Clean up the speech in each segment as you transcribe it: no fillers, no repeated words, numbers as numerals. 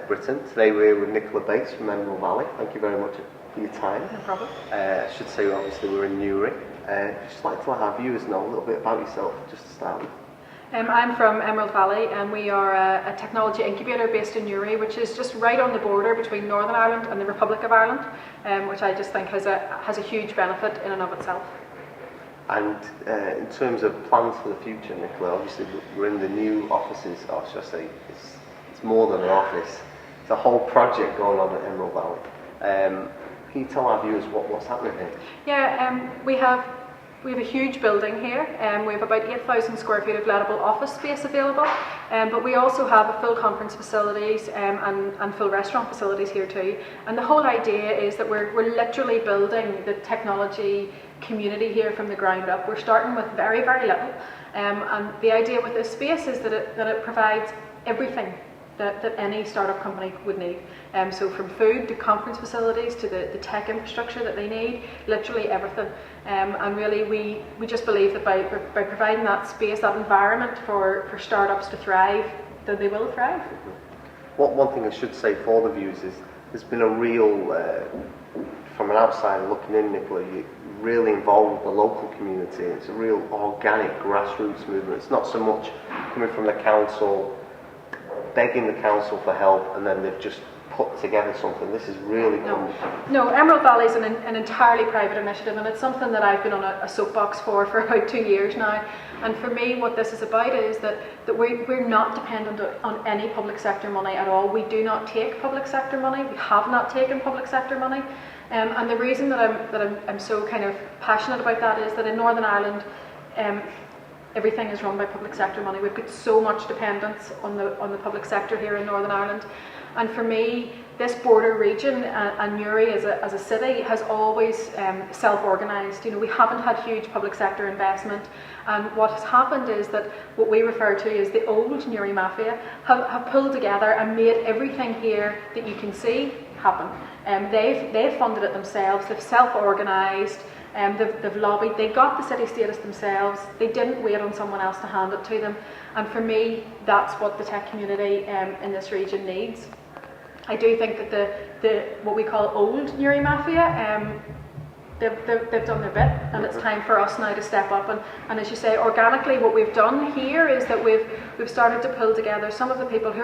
Britain. Today we're here with Nichola from Emerald Valley. Thank you very much for your time. No problem. I should say obviously we're in Newry. I'd just like to let our viewers know a little bit about yourself, just to start with. I'm from Emerald Valley, and we are a technology incubator based in Newry, which is just right on the border between Northern Ireland and the Republic of Ireland, which I just think has a huge benefit in and of itself. And in terms of plans for the future, Nichola, obviously we're in the new offices, or should I say, it's more than an office. It's a whole project going on at Emerald Valley. Can you tell our viewers what's happening here? Yeah, we have a huge building here. We have about 8,000 square feet of lettable office space available, but we also have a full conference facilities and full restaurant facilities here too. And the whole idea is that we're literally building the technology community here from the ground up. We're starting with very, very little, and the idea with this space is that it provides everything that any startup company would need. So from food to conference facilities to the tech infrastructure that they need, literally everything. And really we just believe that by providing that space, that environment for startups to thrive, that they will thrive. One thing I should say for the viewers is there's been a real, from an outsider looking in, Nichola, you're really involved with the local community. It's a real organic grassroots movement. It's not so much coming from the council, begging the council for help, and then they've just put together something. This is really No, Emerald Valley is an entirely private initiative, and it's something that I've been on a soapbox for about 2 years now. And for me, what this is about is that we're not dependent on any public sector money at all. We do not take public sector money. We have not taken public sector money. And the reason that I'm so kind of passionate about that is that in Northern Ireland, everything is run by public sector money. We've got so much dependence on the public sector here in Northern Ireland. And for me, this border region and Newry as a city has always self-organised. You know, we haven't had huge public sector investment, and what has happened is that what we refer to as the old Newry Mafia have pulled together and made everything here that you can see happen. They've funded it themselves. They've self-organised. They've lobbied, they got the city status themselves, they didn't wait on someone else to hand it to them, and for me that's what the tech community in this region needs. I do think that the what we call old Newry Mafia, they've done their bit, and it's time for us now to step up, and as you say, organically what we've done here is that we've started to pull together some of the people who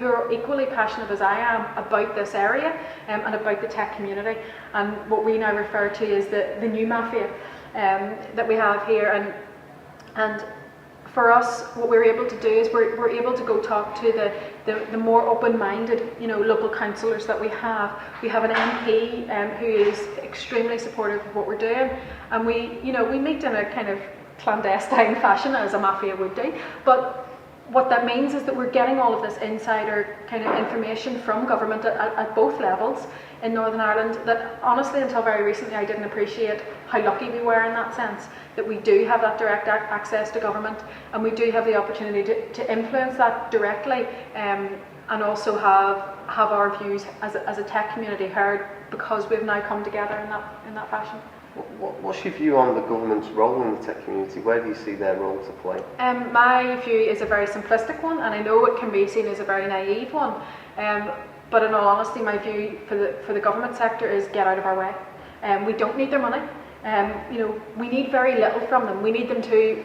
are equally passionate as I am about this area and about the tech community, and what we now refer to as the new mafia that we have here. And for us, what we're able to do is we're able to go talk to the more open-minded, you know, local councillors that we have. We have an MP who is extremely supportive of what we're doing, and we meet in a kind of clandestine fashion as a mafia would do, but what that means is that we're getting all of this insider kind of information from government at both levels in Northern Ireland that honestly until very recently I didn't appreciate how lucky we were in that sense, that we do have that direct access to government, and we do have the opportunity to influence that directly, and also have our views as a tech community heard, because we've now come together in that fashion. What's your view on the government's role in the tech community? Where do you see their role to play? My view is a very simplistic one, and I know it can be seen as a very naive one. But in all honesty, my view for the government sector is get out of our way. We don't need their money. We need very little from them. We need them to,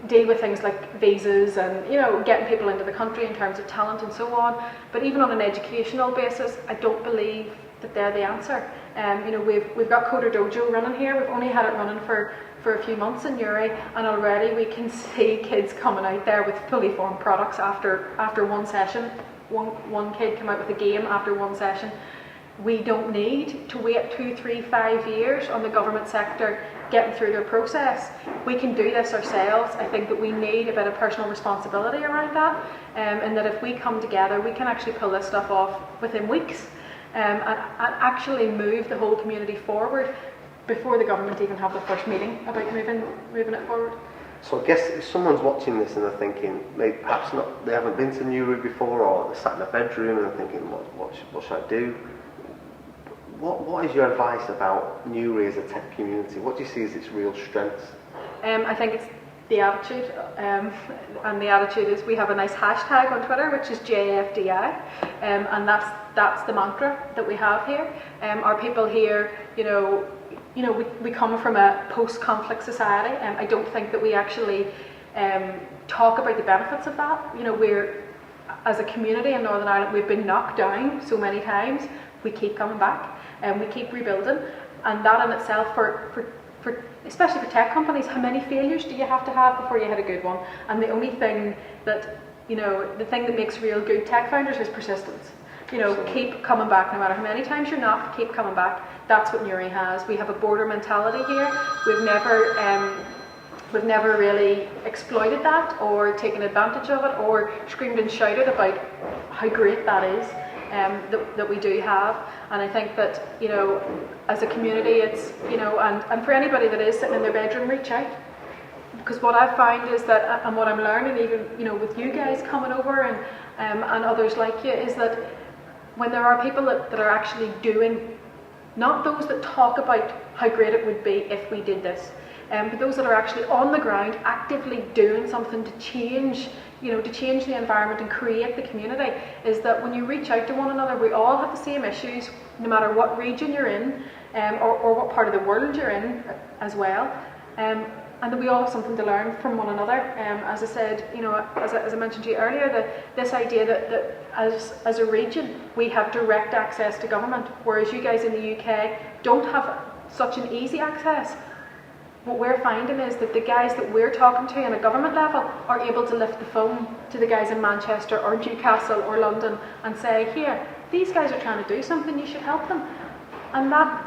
deal with things like visas and getting people into the country in terms of talent and so on. But even on an educational basis, I don't believe that they're the answer. We've got Coder Dojo running here. We've only had it running for a few months in Newry, and already we can see kids coming out there with fully formed products after one session. One kid came out with a game after one session. We don't need to wait 2, 3, 5 years on the government sector getting through their process. We can do this ourselves. I think that we need a bit of personal responsibility around that, and that if we come together, we can actually pull this stuff off within weeks. And actually move the whole community forward before the government even have the first meeting about moving it forward. So I guess if someone's watching this and they're thinking, maybe perhaps not, they haven't been to Newry before, or they're sat in a bedroom and they're thinking, what should I do? What is your advice about Newry as a tech community? What do you see as its real strengths? I think the attitude, and the attitude is we have a nice hashtag on Twitter, which is JFDI, and that's the mantra that we have here. Our people here, we come from a post-conflict society, and I don't think that we actually talk about the benefits of that. We're, as a community in Northern Ireland, we've been knocked down so many times. We keep coming back, and we keep rebuilding, and that in itself, for especially for tech companies, how many failures do you have to have before you hit a good one? And the only thing that, the thing that makes real good tech founders is persistence. Keep coming back no matter how many times you're knocked, keep coming back. That's what Newry has. We have a border mentality here. We've never really exploited that or taken advantage of it or screamed and shouted about how great that is. That we do have, and I think that as a community, it's and for anybody that is sitting in their bedroom, reach out, because what I've found is that, and what I'm learning even with you guys coming over and others like you, is that when there are people that are actually doing, not those that talk about how great it would be if we did this, but those that are actually on the ground actively doing something to change the environment and create the community, is that when you reach out to one another, we all have the same issues, no matter what region you're in, or what part of the world you're in as well, and that we all have something to learn from one another. As I said, as I mentioned to you earlier, this idea that as a region we have direct access to government, whereas you guys in the UK don't have such an easy access. What we're finding is that the guys that we're talking to on a government level are able to lift the phone to the guys in Manchester or Newcastle or London and say, here, these guys are trying to do something, you should help them. And that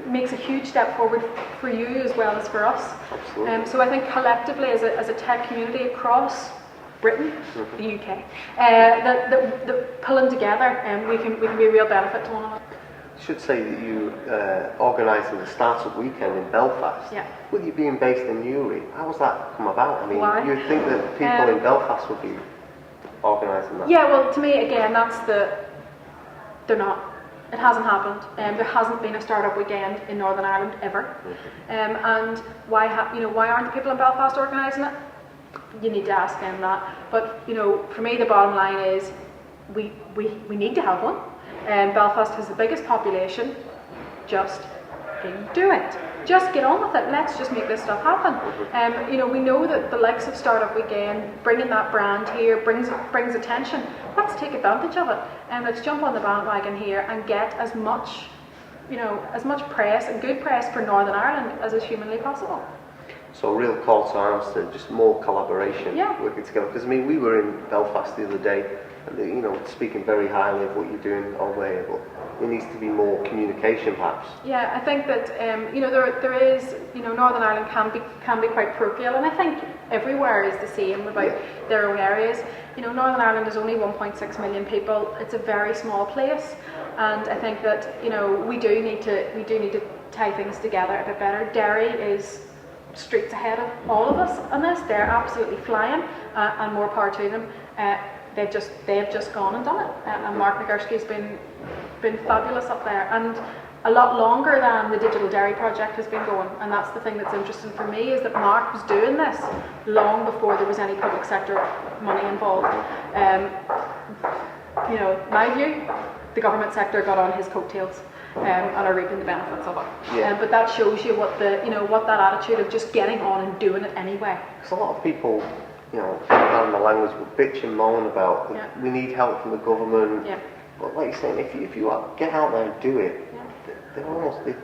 makes a huge step forward for you as well as for us. So I think collectively as a tech community across Britain, the UK, that pulling together, we can be a real benefit to one another. I should say that you organising the Startup Weekend in Belfast. Yeah. With you being based in Newry, how has that come about? I mean, Why? you'd think that people in Belfast would be organising that. Yeah, well, to me, again, they're not. It hasn't happened. There hasn't been a Startup Weekend in Northern Ireland ever. And why aren't the people in Belfast organising it? You need to ask them that. But for me, the bottom line is we need to have one. Belfast has the biggest population. Just do it. Just get on with it. Let's just make this stuff happen. We know that the likes of Startup Weekend, bringing that brand here, brings attention. Let's take advantage of it, and let's jump on the bandwagon here and get as much press and good press for Northern Ireland as is humanly possible. So a real call to arms to just more collaboration, working together. Because we were in Belfast the other day, and speaking very highly of what you're doing all the way, but there needs to be more communication, perhaps. Yeah, I think that there is Northern Ireland can be quite parochial, and I think everywhere is the same about their own areas. Northern Ireland is only 1.6 million people. It's a very small place, and I think that we do need to tie things together a bit better. Derry is streets ahead of all of us on this. They're absolutely flying, and more power to them. They've just gone and done it, and Mark Nagurski's been fabulous up there, and a lot longer than the Digital Dairy project has been going. And that's the thing that's interesting for me, is that Mark was doing this long before there was any public sector money involved. My view, the government sector got on his coattails and are reaping the benefits of it. But that shows you what that attitude of just getting on and doing it anyway. Because a lot of people, pardon my language, will bitch and moan about we need help from the government. But like you're saying, if you get out there and do it, they're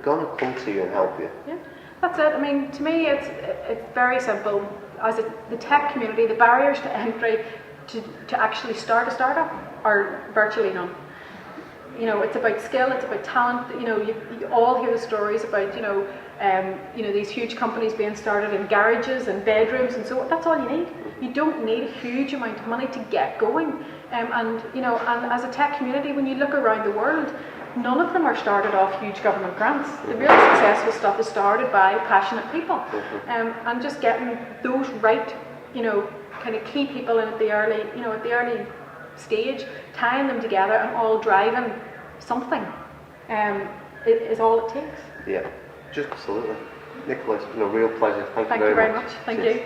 going to come to you and help you. Yeah, that's it. To me, it's very simple. As the tech community, the barriers to entry to actually start a startup are virtually none. It's about skill, it's about talent. You all hear the stories about these huge companies being started in garages and bedrooms, and so that's all you need. You don't need a huge amount of money to get going. And as a tech community, when you look around the world, none of them are started off huge government grants. The really successful stuff is started by passionate people, and just getting those right, kind of key people in at the early stage, tying them together and all driving something, is all it takes. Yeah, just absolutely. Nichola, it's been a real pleasure. Thank you very much. Thank you.